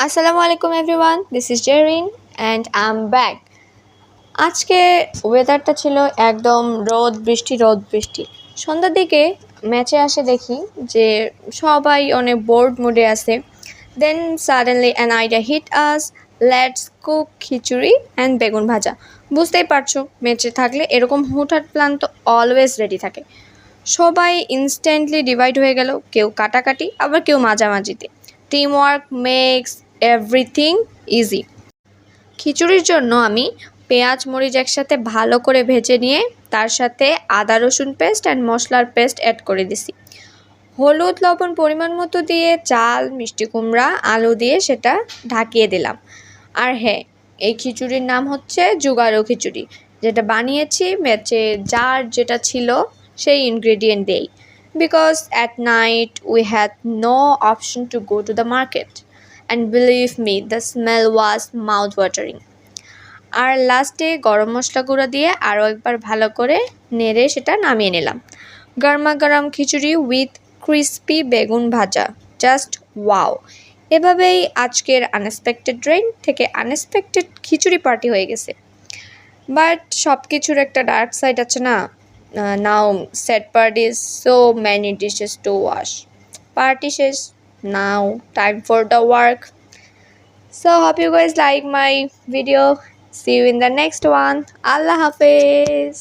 আসসালামু আলাইকুম everyone, this is Zerin and I am back. আজকে ওয়েদারটা ছিল একদম রোদ বৃষ্টি। সন্ধ্যার দিকে ম্যাচে আসে দেখি যে সবাই অনেক বোর্ড মুডে আছে। Then suddenly an idea hit us, let's cook khichuri and begun bhaja. বুঝতেই পারছো, ম্যাচে থাকলে এরকম হুটহাট প্ল্যান তো অলওয়েজ রেডি থাকে। সবাই ইনস্ট্যান্টলি ডিভাইড হয়ে গেল, কেউ কাটাকাটি আবার কেউ মাঝামাঝিতে। Team work makes everything easy. খিচুড়ির জন্য আমি পেঁয়াজ মরিচ একসাথে ভালো করে ভেজে নিয়ে তার সাথে আদা রসুন পেস্ট অ্যান্ড মশলার পেস্ট অ্যাড করে দিছি। হলুদ লবণ পরিমাণ মতো দিয়ে চাল, মিষ্টি কুমড়া, আলু দিয়ে সেটা ঢাকিয়ে দিলাম। আর হ্যাঁ, এই খিচুড়ির নাম হচ্ছে জুগাড়ো খিচুড়ি। যেটা বানিয়েছি ম্যাচে যার যেটা ছিল সেই ইনগ্রেডিয়েন্ট দিয়েই, because at night we had no option to go to the market and believe me the smell was mouth watering. আর লাস্টে গরম মশলা গুঁড়ো দিয়ে আরও একবার ভালো করে নেড়ে সেটা নামিয়ে নিলাম। গরমা গরম খিচুড়ি উইথ ক্রিস্পি বেগুন ভাজা, জাস্ট ওয়াও। এভাবেই আজকের আনএক্সপেক্টেড ড্রিঙ্ক থেকে আনএক্সপেক্টেড খিচুড়ি পার্টি হয়ে গেছে। বাট সব কিছুর একটা ডার্ক সাইড আছে না? Now set party is so many dishes to wash. Party শেষ, now time for the work. So hope you guys like my video. See you in the next one. Allah Hafiz.